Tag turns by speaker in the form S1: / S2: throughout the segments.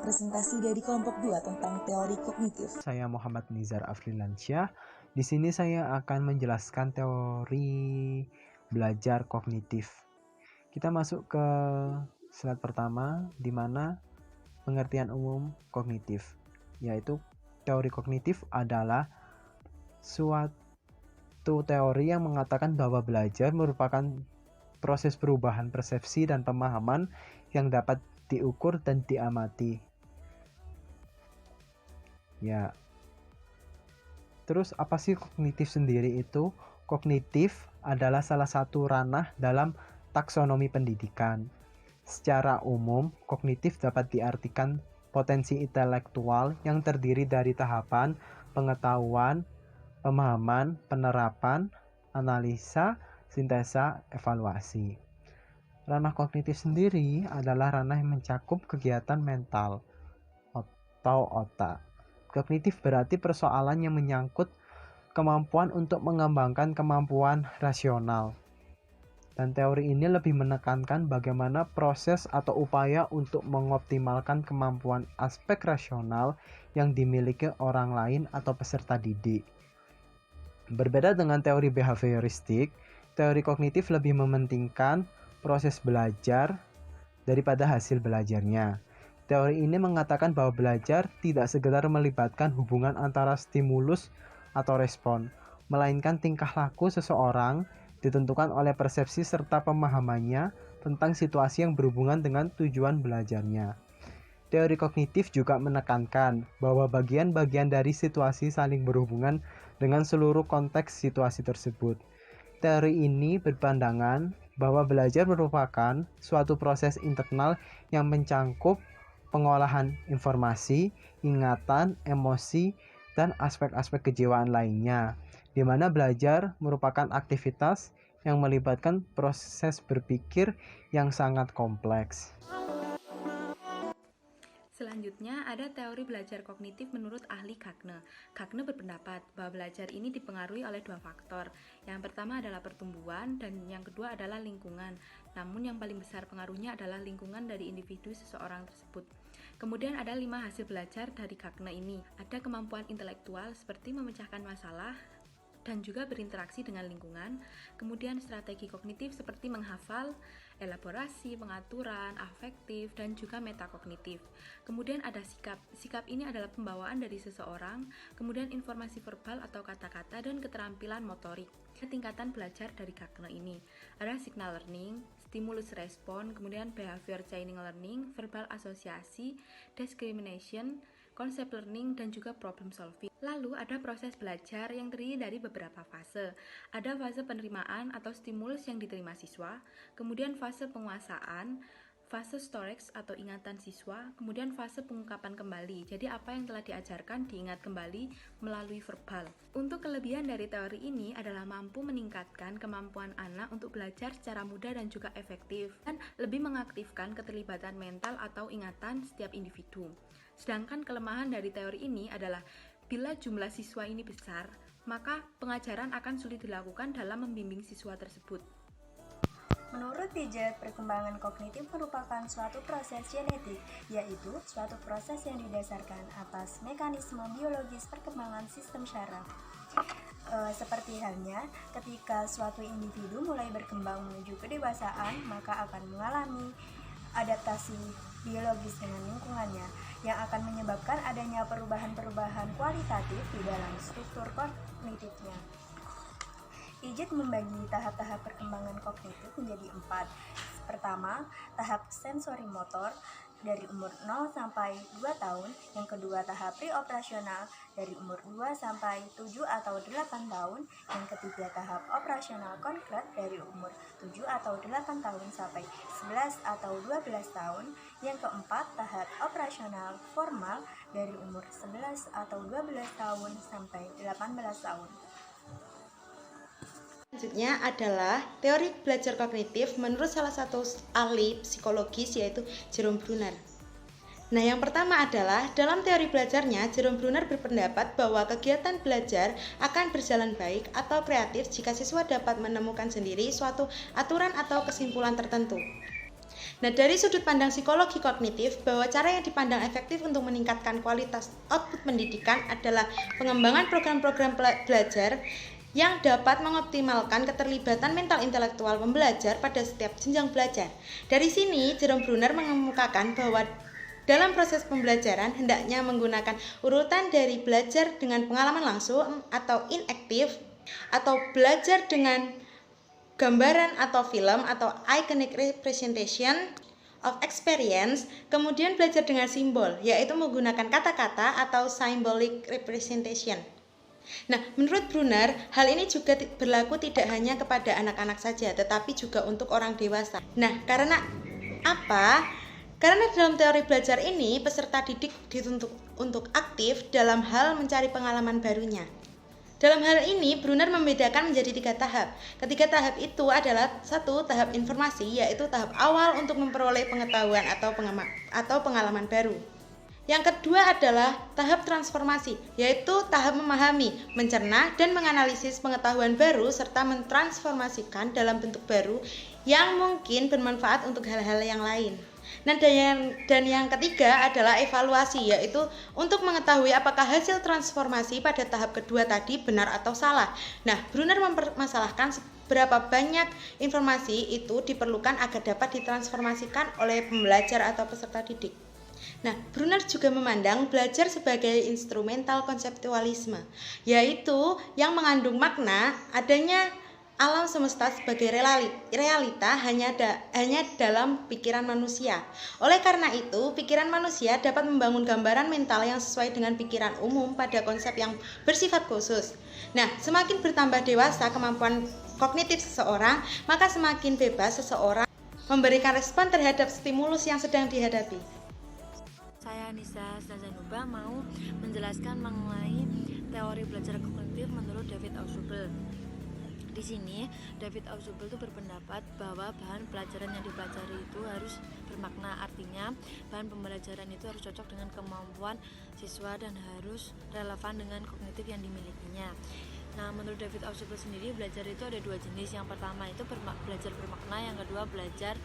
S1: presentasi dari kelompok 2 tentang teori kognitif.
S2: Saya Muhammad Nizar Afrilansyah. Di sini saya akan menjelaskan teori belajar kognitif. Kita masuk ke slide pertama, di mana pengertian umum kognitif, yaitu teori kognitif adalah suatu teori yang mengatakan bahwa belajar merupakan proses perubahan persepsi dan pemahaman yang dapat diukur dan diamati. Ya. Terus apa sih kognitif sendiri itu? Kognitif adalah salah satu ranah dalam taksonomi pendidikan. Secara umum, kognitif dapat diartikan potensi intelektual yang terdiri dari tahapan pengetahuan, pemahaman, penerapan, analisa, sintesa, evaluasi. Ranah kognitif sendiri adalah ranah yang mencakup kegiatan mental atau otak. Kognitif berarti persoalan yang menyangkut kemampuan untuk mengembangkan kemampuan rasional. Dan teori ini lebih menekankan bagaimana proses atau upaya untuk mengoptimalkan kemampuan aspek rasional yang dimiliki orang lain atau peserta didik. Berbeda dengan teori behavioristik, teori kognitif lebih mementingkan proses belajar daripada hasil belajarnya. Teori ini mengatakan bahwa belajar tidak sekedar melibatkan hubungan antara stimulus atau respon, melainkan tingkah laku seseorang ditentukan oleh persepsi serta pemahamannya tentang situasi yang berhubungan dengan tujuan belajarnya. Teori kognitif juga menekankan bahwa bagian-bagian dari situasi saling berhubungan dengan seluruh konteks situasi tersebut. Teori ini berpandangan bahwa belajar merupakan suatu proses internal yang mencangkup pengolahan informasi, ingatan, emosi, dan aspek-aspek kejiwaan lainnya, di mana belajar merupakan aktivitas yang melibatkan proses berpikir yang sangat kompleks.
S3: Selanjutnya ada teori belajar kognitif menurut ahli Gagne. Gagne berpendapat bahwa belajar ini dipengaruhi oleh dua faktor. Yang pertama adalah pertumbuhan dan yang kedua adalah lingkungan. Namun yang paling besar pengaruhnya adalah lingkungan dari individu seseorang tersebut. Kemudian ada 5 hasil belajar dari Gagne ini. Ada kemampuan intelektual seperti memecahkan masalah dan juga berinteraksi dengan lingkungan. Kemudian strategi kognitif seperti menghafal, elaborasi, pengaturan, afektif, dan juga metakognitif. Kemudian ada sikap. Sikap ini adalah pembawaan dari seseorang, kemudian informasi verbal atau kata-kata, dan keterampilan motorik. Tingkatan belajar dari Gagne ini ada signal learning, stimulus respon, kemudian behavior chaining learning, verbal asosiasi, discrimination, konsep learning, dan juga problem solving. Lalu ada proses belajar yang terdiri dari beberapa fase. Ada fase penerimaan atau stimulus yang diterima siswa, kemudian fase penguasaan, fase storage atau ingatan siswa, kemudian fase pengungkapan kembali. Jadi apa yang telah diajarkan diingat kembali melalui verbal. Untuk kelebihan dari teori ini adalah mampu meningkatkan kemampuan anak untuk belajar secara mudah dan juga efektif, dan lebih mengaktifkan keterlibatan mental atau ingatan setiap individu. Sedangkan kelemahan dari teori ini adalah bila jumlah siswa ini besar, maka pengajaran akan sulit dilakukan dalam membimbing siswa tersebut.
S4: Menurut Piaget, perkembangan kognitif merupakan suatu proses genetik, yaitu suatu proses yang didasarkan atas mekanisme biologis perkembangan sistem syaraf. Seperti halnya ketika suatu individu mulai berkembang menuju kedewasaan, maka akan mengalami adaptasi biologis dengan lingkungannya yang akan menyebabkan adanya perubahan-perubahan kualitatif di dalam struktur kognitifnya. Piaget membagi tahap-tahap perkembangan kognitif menjadi 4. Pertama, tahap sensori motor dari umur 0 sampai 2 tahun. Yang kedua, tahap preoperasional dari umur 2 sampai 7 atau 8 tahun. Yang ketiga, tahap operasional konkret dari umur 7 atau 8 tahun sampai 11 atau 12 tahun. Yang keempat, tahap operasional formal dari umur 11 atau 12 tahun sampai 18 tahun.
S5: Selanjutnya adalah teori belajar kognitif menurut salah satu ahli psikologis yaitu Jerome Bruner. Nah, yang pertama adalah dalam teori belajarnya, Jerome Bruner berpendapat bahwa kegiatan belajar akan berjalan baik atau kreatif jika siswa dapat menemukan sendiri suatu aturan atau kesimpulan tertentu. Nah, dari sudut pandang psikologi kognitif, bahwa cara yang dipandang efektif untuk meningkatkan kualitas output pendidikan adalah pengembangan program-program belajar yang dapat mengoptimalkan keterlibatan mental intelektual pembelajar pada setiap jenjang belajar. Dari sini, Jerome Bruner mengemukakan bahwa dalam proses pembelajaran hendaknya menggunakan urutan dari belajar dengan pengalaman langsung atau inaktif, atau belajar dengan gambaran atau film atau iconic representation of experience, kemudian belajar dengan simbol, yaitu menggunakan kata-kata atau symbolic representation. Nah, menurut Bruner, hal ini juga berlaku tidak hanya kepada anak-anak saja, tetapi juga untuk orang dewasa. Nah, karena apa? Karena dalam teori belajar ini, peserta didik dituntut untuk aktif dalam hal mencari pengalaman barunya. Dalam hal ini, Bruner membedakan menjadi 3 tahap. Ketiga tahap itu adalah 1. Tahap informasi, yaitu tahap awal untuk memperoleh pengetahuan atau pengalaman baru. Yang kedua adalah tahap transformasi, yaitu tahap memahami, mencerna, dan menganalisis pengetahuan baru serta mentransformasikan dalam bentuk baru yang mungkin bermanfaat untuk hal-hal yang lain. Nah, dan yang ketiga adalah evaluasi, yaitu untuk mengetahui apakah hasil transformasi pada tahap kedua tadi benar atau salah. Nah, Bruner mempermasalahkan seberapa banyak informasi itu diperlukan agar dapat ditransformasikan oleh pembelajar atau peserta didik. Nah, Bruner juga memandang belajar sebagai instrumental konseptualisme, yaitu yang mengandung makna adanya alam semesta sebagai realita hanya dalam pikiran manusia. Oleh karena itu, pikiran manusia dapat membangun gambaran mental yang sesuai dengan pikiran umum pada konsep yang bersifat khusus. Nah, semakin bertambah dewasa kemampuan kognitif seseorang, maka semakin bebas seseorang memberikan respon terhadap stimulus yang sedang dihadapi.
S3: Saya Nisa Zazanuba mau menjelaskan mengenai teori belajar kognitif menurut David Ausubel. Di sini, David Ausubel itu berpendapat bahwa bahan pelajaran yang dipelajari itu harus bermakna. Artinya, bahan pembelajaran itu harus cocok dengan kemampuan siswa dan harus relevan dengan kognitif yang dimilikinya. Nah, menurut David Ausubel sendiri, belajar itu ada 2 jenis. Yang pertama itu belajar bermakna, yang kedua belajar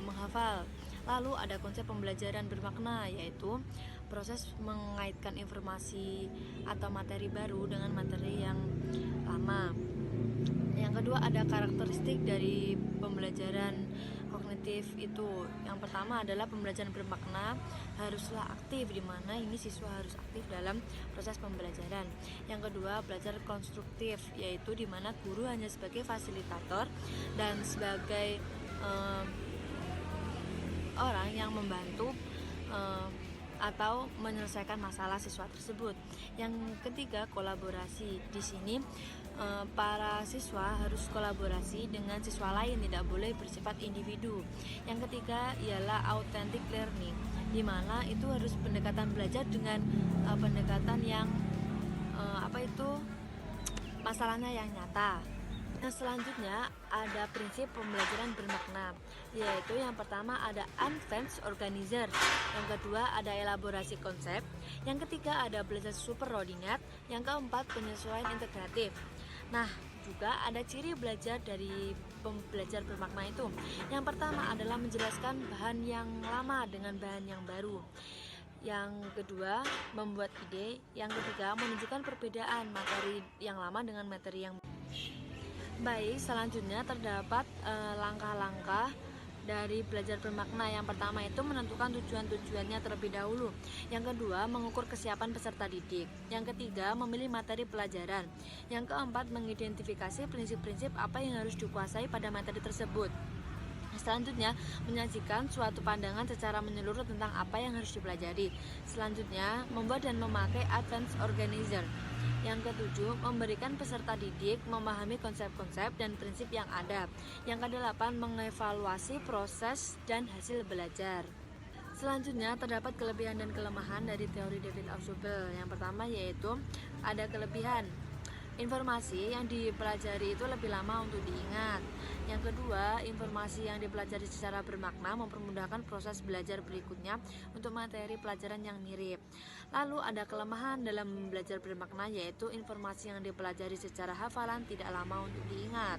S3: menghafal. Lalu ada konsep pembelajaran bermakna, yaitu proses mengaitkan informasi atau materi baru dengan materi yang lama. Yang kedua ada karakteristik dari pembelajaran kognitif itu. Yang pertama adalah pembelajaran bermakna haruslah aktif, di mana ini siswa harus aktif dalam proses pembelajaran. Yang kedua belajar konstruktif, yaitu di mana guru hanya sebagai fasilitator dan sebagai orang yang membantu atau menyelesaikan masalah siswa tersebut. Yang ketiga kolaborasi. Di sini para siswa harus kolaborasi dengan siswa lain, tidak boleh bersifat individu. Yang ketiga ialah authentic learning, di mana itu harus pendekatan belajar dengan pendekatan yang masalahnya yang nyata. Nah, selanjutnya ada prinsip pembelajaran bermakna, yaitu yang pertama ada advanced organizer, yang kedua ada elaborasi konsep, yang ketiga ada belajar superordinat, yang keempat penyesuaian integratif. Nah, juga ada ciri belajar dari pembelajar bermakna itu. Yang pertama adalah menjelaskan bahan yang lama dengan bahan yang baru. Yang kedua, membuat ide. Yang ketiga, menunjukkan perbedaan materi yang lama dengan materi yang baik. Selanjutnya terdapat langkah-langkah dari belajar bermakna. Yang pertama itu menentukan tujuan-tujuannya terlebih dahulu. Yang kedua, mengukur kesiapan peserta didik. Yang ketiga, memilih materi pelajaran. Yang keempat, mengidentifikasi prinsip-prinsip apa yang harus dikuasai pada materi tersebut. Selanjutnya, menyajikan suatu pandangan secara menyeluruh tentang apa yang harus dipelajari. Selanjutnya, membuat dan memakai advanced organizer. Yang ketujuh, memberikan peserta didik memahami konsep-konsep dan prinsip yang ada. Yang kedelapan, mengevaluasi proses dan hasil belajar. Selanjutnya, terdapat kelebihan dan kelemahan dari teori David Ausubel. Yang pertama yaitu ada kelebihan. Informasi yang dipelajari itu lebih lama untuk diingat. Yang kedua, informasi yang dipelajari secara bermakna mempermudahkan proses belajar berikutnya untuk materi pelajaran yang mirip. Lalu ada kelemahan dalam belajar bermakna, yaitu informasi yang dipelajari secara hafalan tidak lama untuk diingat.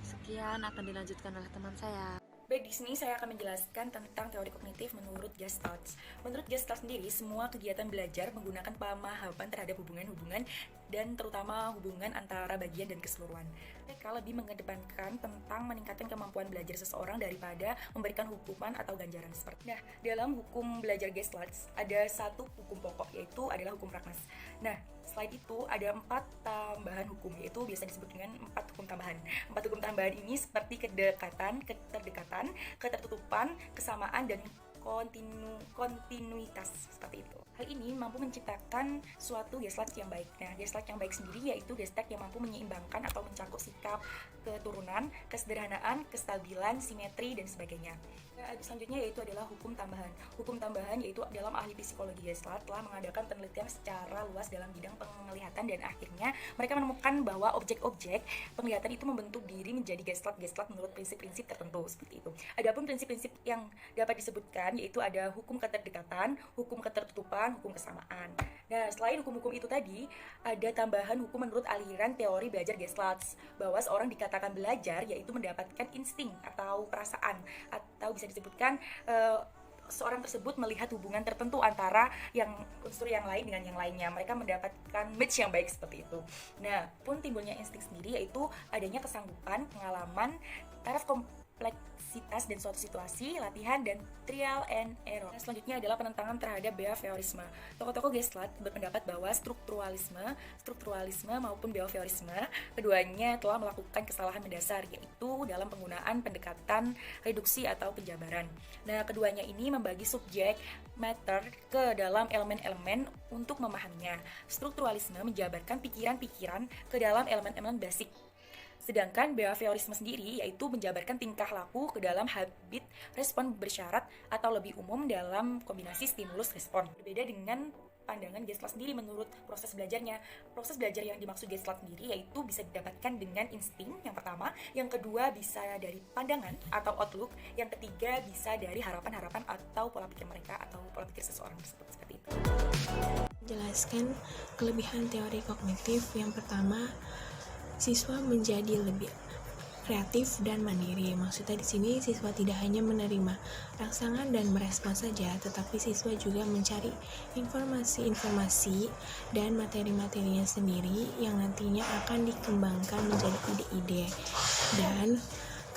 S3: Sekian akan dilanjutkan oleh teman saya.
S6: Baik, di sini saya akan menjelaskan tentang teori kognitif menurut Gestalt. Menurut Gestalt sendiri, semua kegiatan belajar menggunakan pemahaman terhadap hubungan-hubungan dan terutama hubungan antara bagian dan keseluruhan. Mereka lebih mengedepankan tentang meningkatkan kemampuan belajar seseorang daripada memberikan hukuman atau ganjaran seperti. Nah, dalam hukum belajar Gestalt ada satu hukum pokok, yaitu adalah hukum Ragnas. Nah, selain itu ada 4 tambahan hukum, yaitu biasa disebut dengan 4 hukum tambahan. 4 hukum tambahan ini seperti kedekatan, keterdekatan, ketertutupan, kesamaan, dan kontinuitas seperti itu. Hal ini mampu menciptakan suatu Gestalt yang baik. Nah, Gestalt yang baik sendiri yaitu Gestalt yang mampu menyeimbangkan atau mencakup sikap keturunan, kesederhanaan, kestabilan, simetri, dan sebagainya. Nah, selanjutnya yaitu adalah hukum tambahan. Hukum tambahan yaitu dalam ahli psikologi Gestalt telah mengadakan penelitian secara luas dalam bidang penglihatan dan akhirnya mereka menemukan bahwa objek-objek penglihatan itu membentuk diri menjadi Gestalt menurut prinsip-prinsip tertentu seperti itu. Adapun prinsip-prinsip yang dapat disebutkan yaitu ada hukum keterdekatan, hukum ketertutupan, hukum kesamaan. Nah, selain hukum-hukum itu tadi, ada tambahan hukum menurut aliran teori belajar Gestalt bahwa seorang dikatakan belajar yaitu mendapatkan insting atau perasaan atau bisa disebutkan seorang tersebut melihat hubungan tertentu antara yang unsur yang lain dengan yang lainnya. Mereka mendapatkan match yang baik seperti itu. Nah, pun timbulnya insting sendiri yaitu adanya kesanggupan, pengalaman, taraf kompleksitas dan suatu situasi, latihan, dan trial and error. Nah, selanjutnya adalah penentangan terhadap behaviorisme. Tokoh-tokoh Gestalt berpendapat bahwa strukturalisme maupun behaviorisme keduanya telah melakukan kesalahan mendasar, yaitu dalam penggunaan pendekatan reduksi atau penjabaran. Nah, keduanya ini membagi subjek matter ke dalam elemen-elemen untuk memahaminya. Strukturalisme menjabarkan pikiran-pikiran ke dalam elemen-elemen basic. Sedangkan behaviorisme sendiri yaitu menjabarkan tingkah laku ke dalam habit respon bersyarat atau lebih umum dalam kombinasi stimulus respon. Berbeda dengan pandangan Gestalt sendiri menurut proses belajarnya. Proses belajar yang dimaksud Gestalt sendiri yaitu bisa didapatkan dengan insting yang pertama, yang kedua bisa dari pandangan atau outlook, yang ketiga bisa dari harapan-harapan atau pola pikir mereka atau pola pikir seseorang tersebut seperti itu.
S7: Jelaskan kelebihan teori kognitif. Yang pertama, siswa menjadi lebih kreatif dan mandiri. Maksudnya di sini siswa tidak hanya menerima rangsangan dan merespon saja, tetapi siswa juga mencari informasi-informasi dan materi-materinya sendiri yang nantinya akan dikembangkan menjadi ide-ide. Dan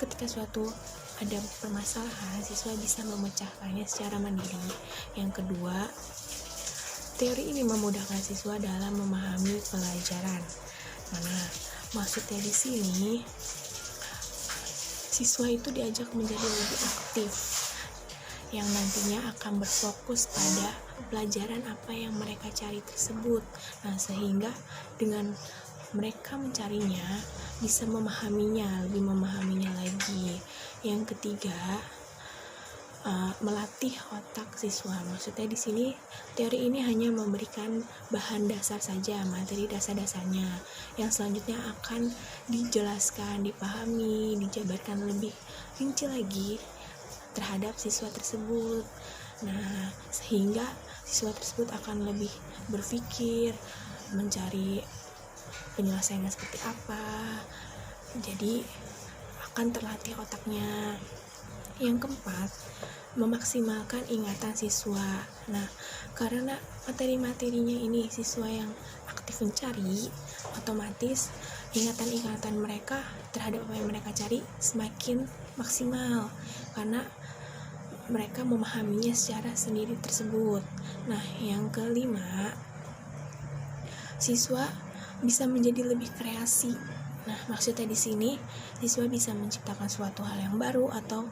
S7: ketika suatu ada permasalahan, siswa bisa memecahkannya secara mandiri. Yang kedua, teori ini memudahkan siswa dalam memahami pelajaran. Maksudnya di sini siswa itu diajak menjadi lebih aktif yang nantinya akan berfokus pada pelajaran apa yang mereka cari tersebut. Nah, sehingga dengan mereka mencarinya bisa lebih memahaminya lagi. Yang ketiga, melatih otak siswa. Maksudnya di sini teori ini hanya memberikan bahan dasar saja, materi dasar-dasarnya. Yang selanjutnya akan dijelaskan, dipahami, dijabarkan lebih rinci lagi terhadap siswa tersebut. Nah, sehingga siswa tersebut akan lebih berpikir, mencari penyelesaiannya seperti apa. Jadi akan terlatih otaknya. Yang keempat, memaksimalkan ingatan siswa. Nah, karena materi-materinya ini siswa yang aktif mencari, otomatis ingatan-ingatan mereka terhadap apa yang mereka cari semakin maksimal karena mereka memahaminya secara sendiri tersebut. Nah, yang kelima, siswa bisa menjadi lebih kreasi. Nah, maksudnya di sini siswa bisa menciptakan suatu hal yang baru atau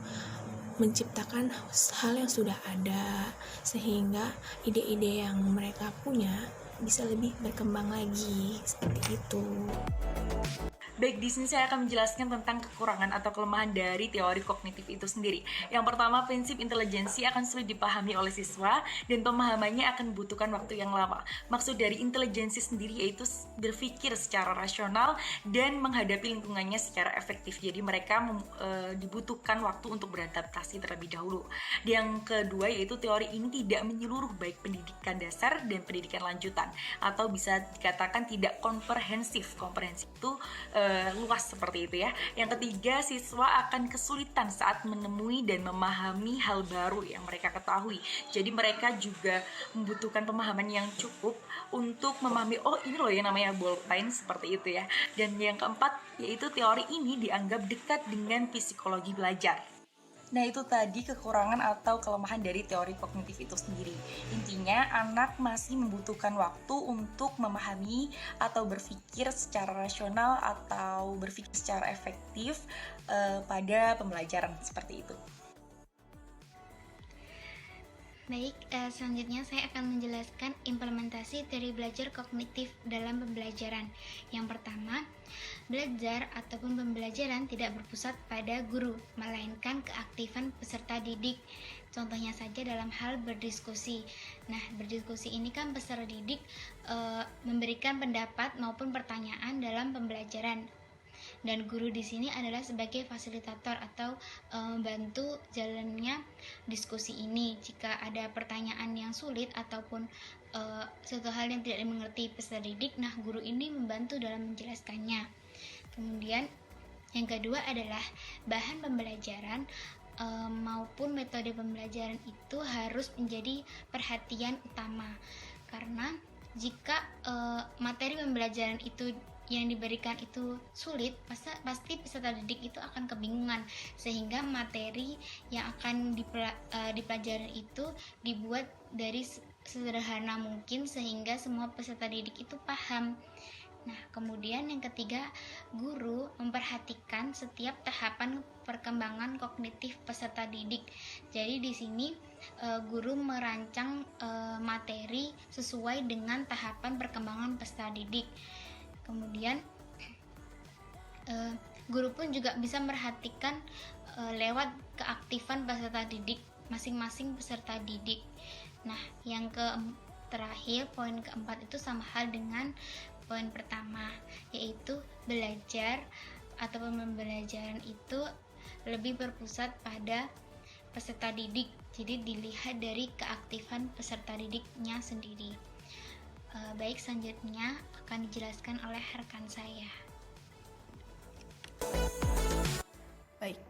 S7: menciptakan hal yang sudah ada sehingga ide-ide yang mereka punya bisa lebih berkembang lagi seperti itu.
S6: Baik, di sini saya akan menjelaskan tentang kekurangan atau kelemahan dari teori kognitif itu sendiri. Yang pertama, prinsip intelijensi akan sulit dipahami oleh siswa dan pemahamannya akan membutuhkan waktu yang lama. Maksud dari intelijensi sendiri yaitu berpikir secara rasional dan menghadapi lingkungannya secara efektif. Jadi mereka dibutuhkan waktu untuk beradaptasi terlebih dahulu. Yang kedua yaitu teori ini tidak menyeluruh baik pendidikan dasar dan pendidikan lanjutan atau bisa dikatakan tidak komprehensif. Komprehensif itu luas seperti itu ya. Yang ketiga, siswa akan kesulitan saat menemui dan memahami hal baru yang mereka ketahui. Jadi mereka juga membutuhkan pemahaman yang cukup untuk memahami, oh ini loh yang namanya ballpoint, seperti itu ya. Dan yang keempat, yaitu teori ini dianggap dekat dengan psikologi belajar. Nah, itu tadi kekurangan atau kelemahan dari teori kognitif itu sendiri. Intinya, anak masih membutuhkan waktu untuk memahami atau berpikir secara rasional atau berpikir secara efektif pada pembelajaran seperti itu.
S8: Baik, selanjutnya saya akan menjelaskan implementasi teori belajar kognitif dalam pembelajaran. Yang pertama, belajar ataupun pembelajaran tidak berpusat pada guru, melainkan keaktifan peserta didik. Contohnya saja dalam hal berdiskusi. Nah, berdiskusi ini kan peserta didik memberikan pendapat maupun pertanyaan dalam pembelajaran. Dan guru di sini adalah sebagai fasilitator atau membantu jalannya diskusi ini. Jika ada pertanyaan yang sulit ataupun suatu hal yang tidak dimengerti peserta didik, nah guru ini membantu dalam menjelaskannya. Kemudian yang kedua adalah bahan pembelajaran maupun metode pembelajaran itu harus menjadi perhatian utama, karena jika materi pembelajaran itu yang diberikan itu sulit, pasti peserta didik itu akan kebingungan, sehingga materi yang akan dipelajari itu dibuat dari sederhana mungkin sehingga semua peserta didik itu paham. Nah, kemudian yang ketiga, guru memperhatikan setiap tahapan perkembangan kognitif peserta didik. Jadi di sini guru merancang materi sesuai dengan tahapan perkembangan peserta didik. Kemudian guru pun juga bisa memperhatikan lewat keaktifan peserta didik masing-masing peserta didik. Nah, yang terakhir, poin keempat itu sama hal dengan poin pertama, yaitu belajar atau pembelajaran itu lebih berpusat pada peserta didik. Jadi dilihat dari keaktifan peserta didiknya sendiri. Baik, selanjutnya akan dijelaskan oleh rekan saya.
S9: Baik,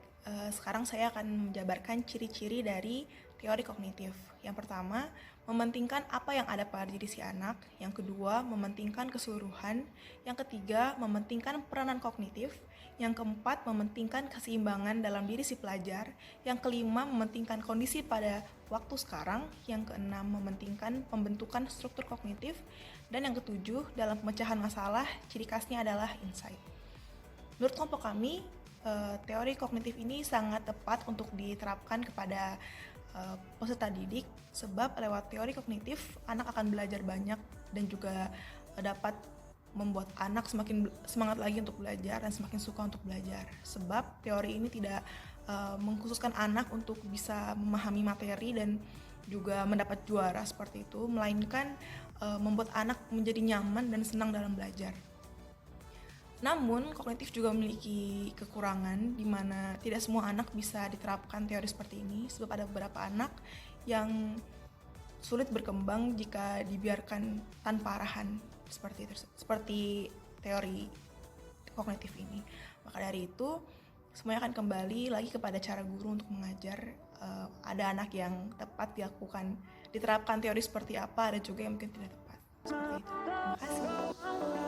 S9: sekarang saya akan menjabarkan ciri-ciri dari teori kognitif. Yang pertama, mementingkan apa yang ada pada diri si anak. Yang kedua, mementingkan keseluruhan. Yang ketiga, mementingkan peranan kognitif. Yang keempat, mementingkan keseimbangan dalam diri si pelajar. Yang kelima, mementingkan kondisi pada waktu sekarang. Yang keenam, mementingkan pembentukan struktur kognitif. Dan yang ketujuh, dalam pemecahan masalah, ciri khasnya adalah insight. Menurut kelompok kami, teori kognitif ini sangat tepat untuk diterapkan kepada peserta didik, sebab lewat teori kognitif anak akan belajar banyak dan juga dapat membuat anak semakin semangat lagi untuk belajar dan semakin suka untuk belajar. Sebab teori ini tidak mengkhususkan anak untuk bisa memahami materi dan juga mendapat juara seperti itu, melainkan membuat anak menjadi nyaman dan senang dalam belajar. Namun, kognitif juga memiliki kekurangan di mana tidak semua anak bisa diterapkan teori seperti ini, sebab ada beberapa anak yang sulit berkembang jika dibiarkan tanpa arahan seperti teori kognitif ini. Maka dari itu, semuanya akan kembali lagi kepada cara guru untuk mengajar. Ada anak yang tepat diterapkan teori seperti apa, ada juga yang mungkin tidak tepat. Seperti itu. Terima kasih.